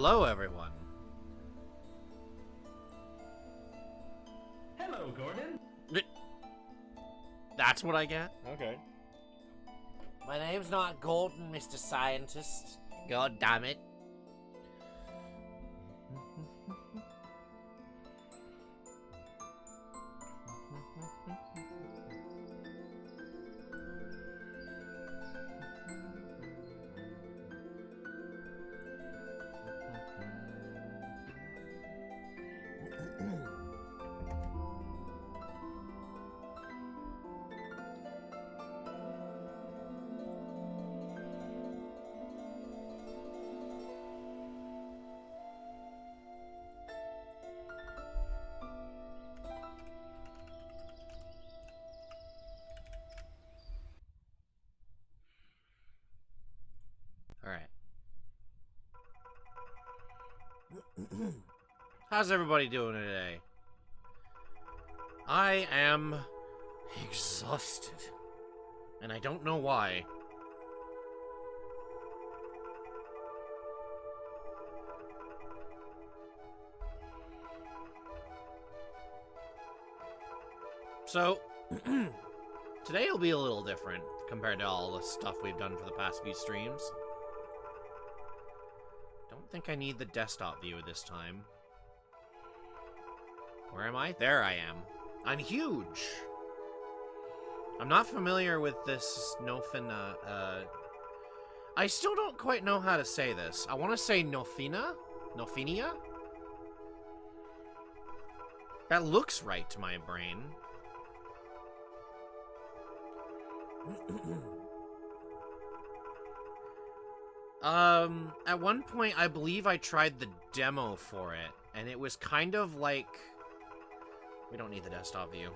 Hello, everyone. Hello, Gordon. That's what I get? Okay. My name's not Gordon, Mr. Scientist. God damn it. Alright. How's everybody doing today? I am exhausted. And I don't know why. So, today will be a little different compared to all the stuff we've done for the past few streams. Don't think I need the desktop view this time. Where am I? There I am. I'm huge! I'm not familiar with this Nofina, I still don't quite know how to say this. I want to say Nofina? Nofinia? That looks right to my brain. At one point, I believe I tried the demo for it, and it was kind of like... We don't need the desktop view.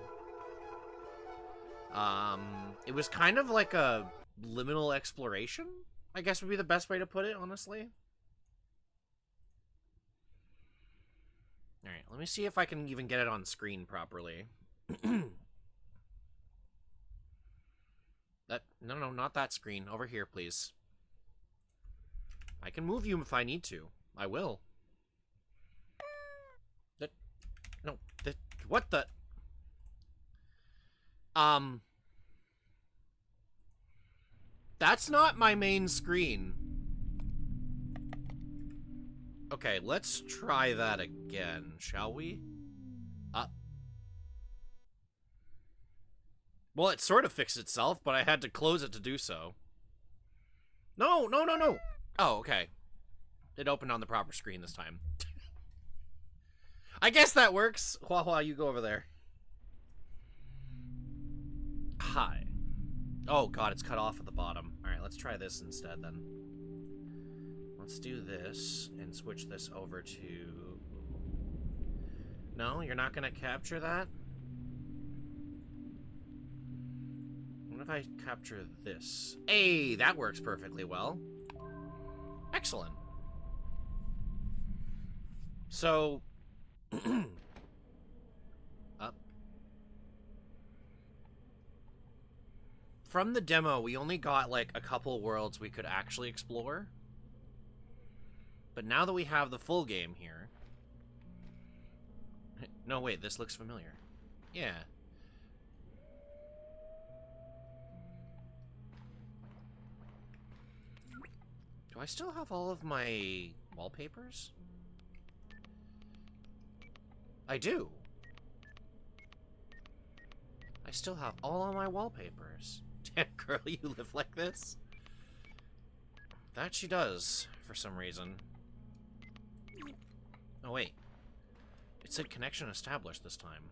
It was kind of like a liminal exploration, I guess would be the best way to put it, honestly. Alright, let me see if I can even get it on screen properly. No, not that screen. Over here, please. I can move you if I need to. I will. What the? That's not my main screen. Okay, let's try that again, shall we? Well, it sort of fixed itself, but I had to close it to do so. No! Oh, okay. It opened on the proper screen this time. I guess that works. Hua, you go over there. Hi. Oh god, it's cut off at the bottom. Alright, let's try this instead then. Let's do this and switch this over to... No, you're not gonna capture that? What if I capture this? Hey, that works perfectly well. Excellent. So... Up. From the demo, we only got, like, a couple worlds we could actually explore. But now that we have the full game here... No, wait, this looks familiar. Yeah. Do I still have all of my wallpapers? I do. I still have all of my wallpapers. Damn, girl, you live like this? That she does, for some reason. Oh, wait. It said connection established this time.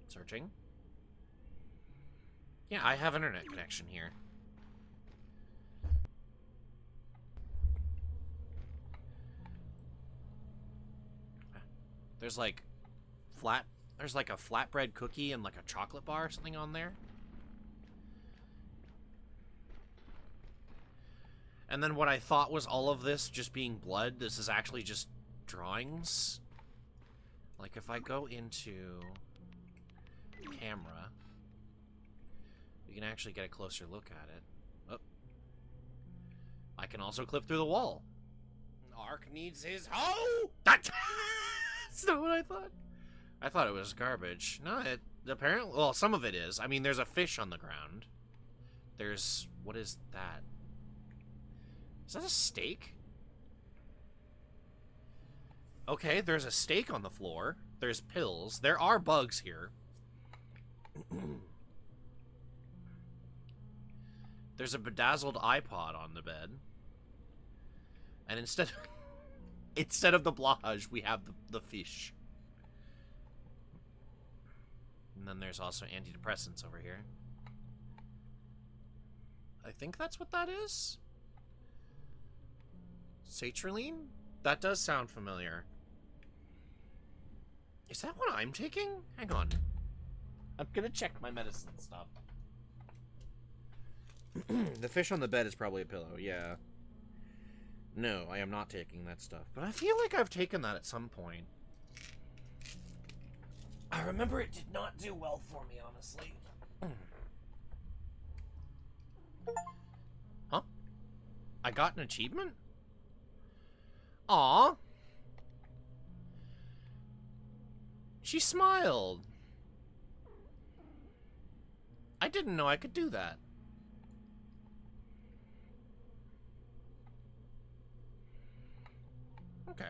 Searching. Yeah, I have internet connection here. There's like there's like a flatbread cookie and like a chocolate bar or something on there. And then what I thought was all of this just being blood, this is actually just drawings. Like if I go into camera, we can actually get a closer look at it. Oh. I can also clip through the wall. Ark needs his hoe! That's not what I thought. I thought it was garbage. No, it apparently... Well, some of it is. I mean, there's a fish on the ground. There's... What is that? Is that a steak? Okay, there's a steak on the floor. There's pills. There are bugs here. There's a bedazzled iPod on the bed. And instead of the blahage, we have the fish. And then there's also antidepressants over here. I think that's what that is? Sertraline? That does sound familiar. Is that what I'm taking? Hang on. I'm gonna check my medicine stuff. The fish on the bed is probably a pillow, yeah. No, I am not taking that stuff. But I feel like I've taken that at some point. I remember it did not do well for me, honestly. Huh? I got an achievement? Aw. She smiled. I didn't know I could do that. Okay.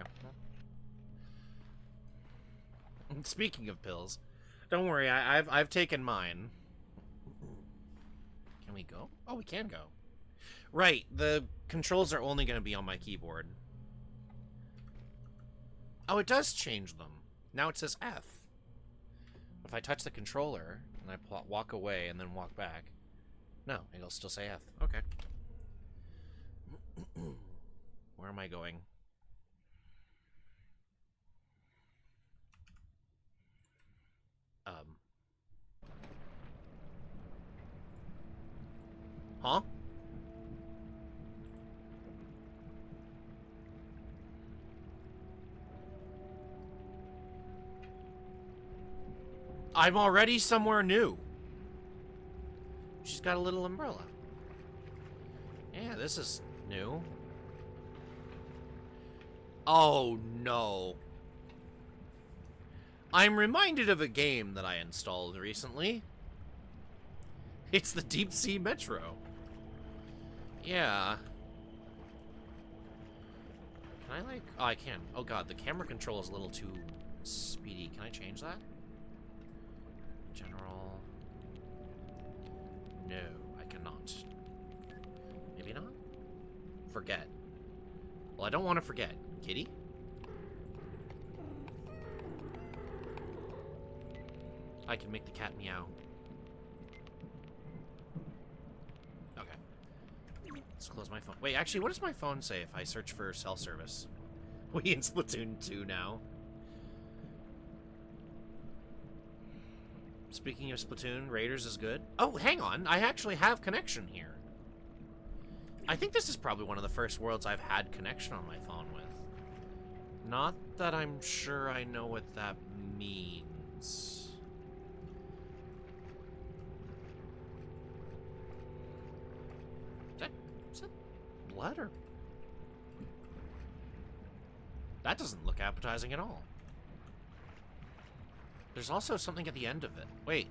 Speaking of pills, don't worry, I've taken mine. Can we go? Oh, we can go. Right, the controls are only going to be on my keyboard. Oh, it does change them. Now it says F. If I touch the controller and I walk away and then walk back, no, it'll still say F. Okay. Where am I going? Huh? I'm already somewhere new. She's got a little umbrella. Yeah, this is new. Oh, no. I'm reminded of a game that I installed recently. It's the Deep Sea Metro. Yeah. Can I, like... Oh, I can. Oh, God, the camera control is a little too speedy. Can I change that? General... No, I cannot. Maybe not? Forget. Well, I don't want to forget. Kitty? I can make the cat meow. Let's close my phone. Wait, actually, what does my phone say if I search for cell service? We in Splatoon 2 now. Speaking of Splatoon, Raiders is good. Oh, hang on. I actually have connection here. I think this is probably one of the first worlds I've had connection on my phone with. Not that I'm sure I know what that means. Blood or... That doesn't look appetizing at all. There's also something at the end of it. Wait.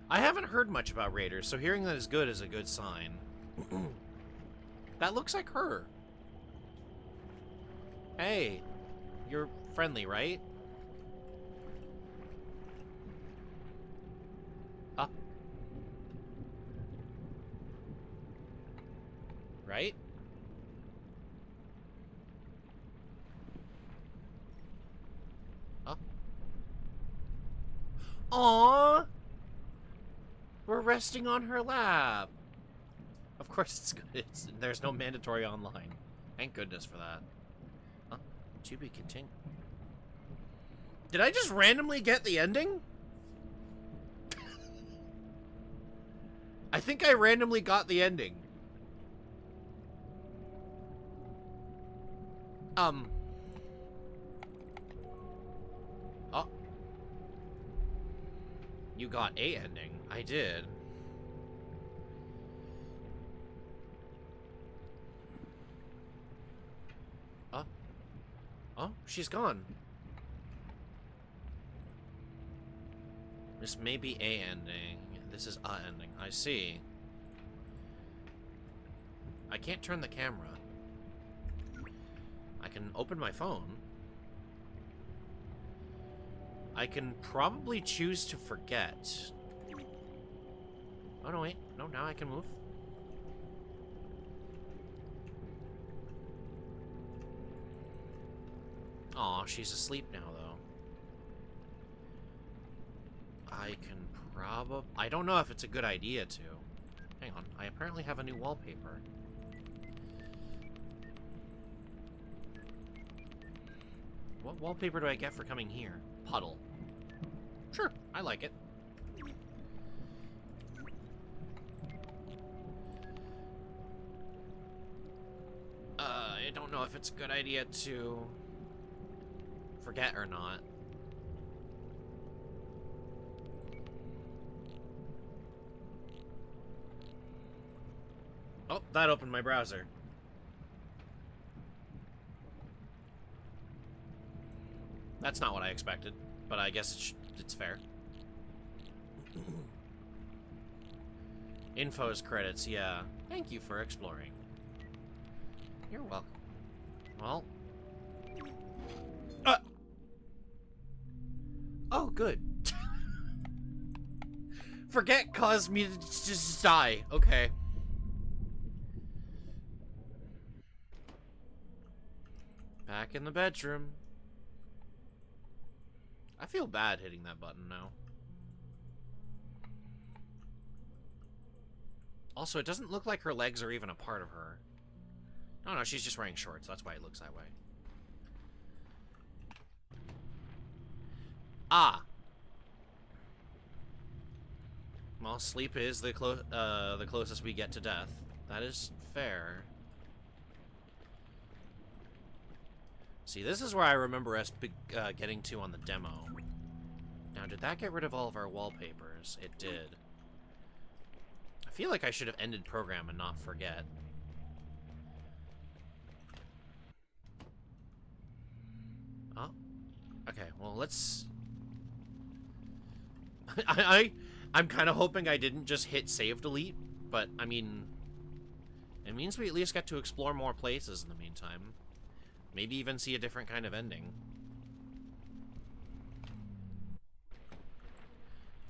I haven't heard much about Raiders, so hearing that is good is a good sign. That looks like her. Hey, you're friendly, right? Huh? Right? Huh? Aww! We're resting on her lap. Of course it's good. There's no mandatory online. Thank goodness for that. Huh? To be continued. Did I just randomly get the ending? I think I randomly got the ending. Oh. You got a ending. I did. She's gone. This may be a ending. This is a ending. I see. I can't turn the camera. I can open my phone. I can probably choose to forget. Oh, no, wait. No, now I can move. Aw, she's asleep now, though. I can probably... I don't know if it's a good idea to. Hang on. I apparently have a new wallpaper. What wallpaper do I get for coming here? Puddle. Sure, I like it. I don't know if it's a good idea to forget or not. Oh, that opened my browser. That's not what I expected, but I guess it's fair. Info's credits, yeah. Thank you for exploring. You're welcome. Well. Oh, good. Forget caused me to just die. Okay. Back in the bedroom. I feel bad hitting that button now. Also, it doesn't look like her legs are even a part of her. No, no, she's just wearing shorts. That's why it looks that way. Ah. Well, sleep is the closest we get to death. That is fair. See, this is where I remember us getting to on the demo. Now, did that get rid of all of our wallpapers? It did. I feel like I should have ended program and not forget. Oh. Okay, well, let's... I'm kind of hoping I didn't just hit save delete, but, I mean... It means we at least get to explore more places in the meantime. Maybe even see a different kind of ending.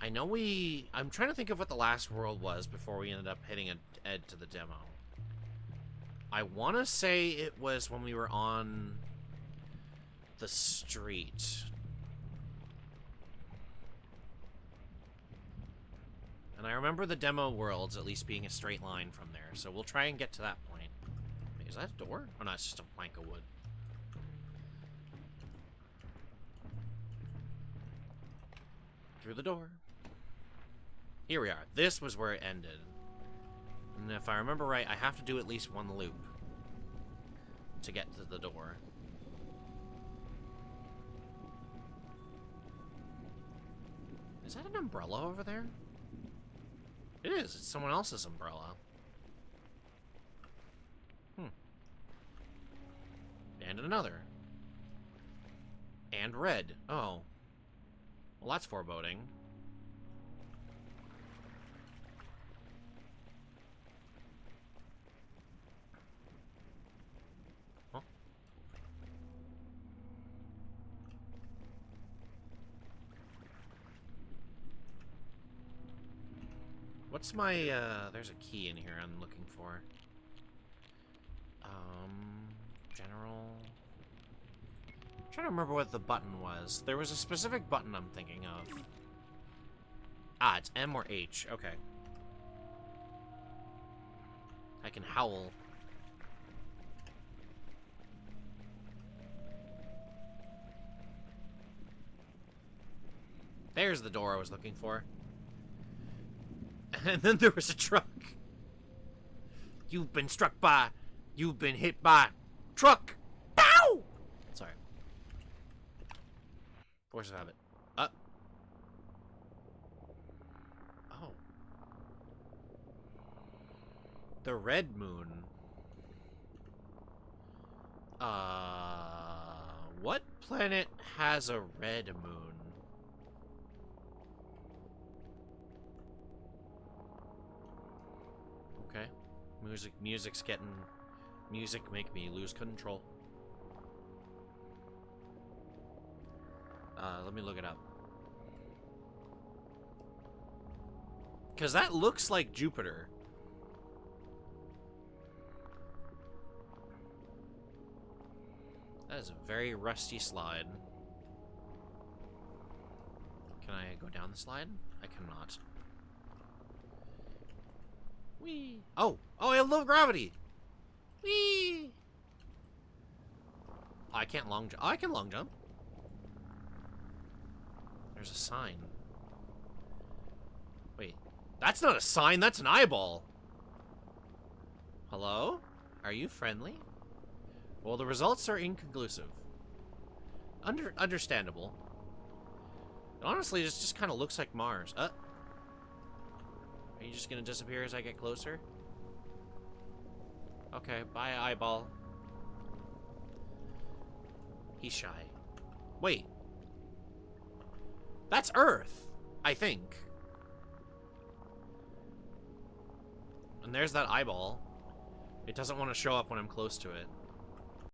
I know I'm trying to think of what the last world was before we ended up hitting Ed to the demo. I want to say it was when we were on the street. And I remember the demo worlds at least being a straight line from there, so we'll try and get to that point. Wait, is that a door? Oh no, it's just a plank of wood. Through the door. Here we are. This was where it ended. And if I remember right, I have to do at least one loop to get to the door. Is that an umbrella over there? It is. It's someone else's umbrella. And another. And red. Oh. Well, that's foreboding. Huh? What's my, there's a key in here I'm looking for. General... I'm trying to remember what the button was. There was a specific button I'm thinking of. Ah, it's M or H. Okay. I can howl. There's the door I was looking for. And then there was a truck. You've been struck by... You've been hit by... Truck! Bow! Sorry. Force of habit. Up. Oh. The red moon. What planet has a red moon? Okay. Music's getting... Music make me lose control. Let me look it up. Because that looks like Jupiter. That is a very rusty slide. Can I go down the slide? I cannot. Whee! Oh! Oh, I have low gravity! Whee! Oh, I can't long jump. Oh, I can long jump. There's a sign. Wait. That's not a sign, that's an eyeball! Hello? Are you friendly? Well, the results are inconclusive. Understandable. Honestly, this just kind of looks like Mars. Are you just gonna disappear as I get closer? Okay, bye, eyeball. He's shy. Wait. That's Earth, I think. And there's that eyeball. It doesn't want to show up when I'm close to it.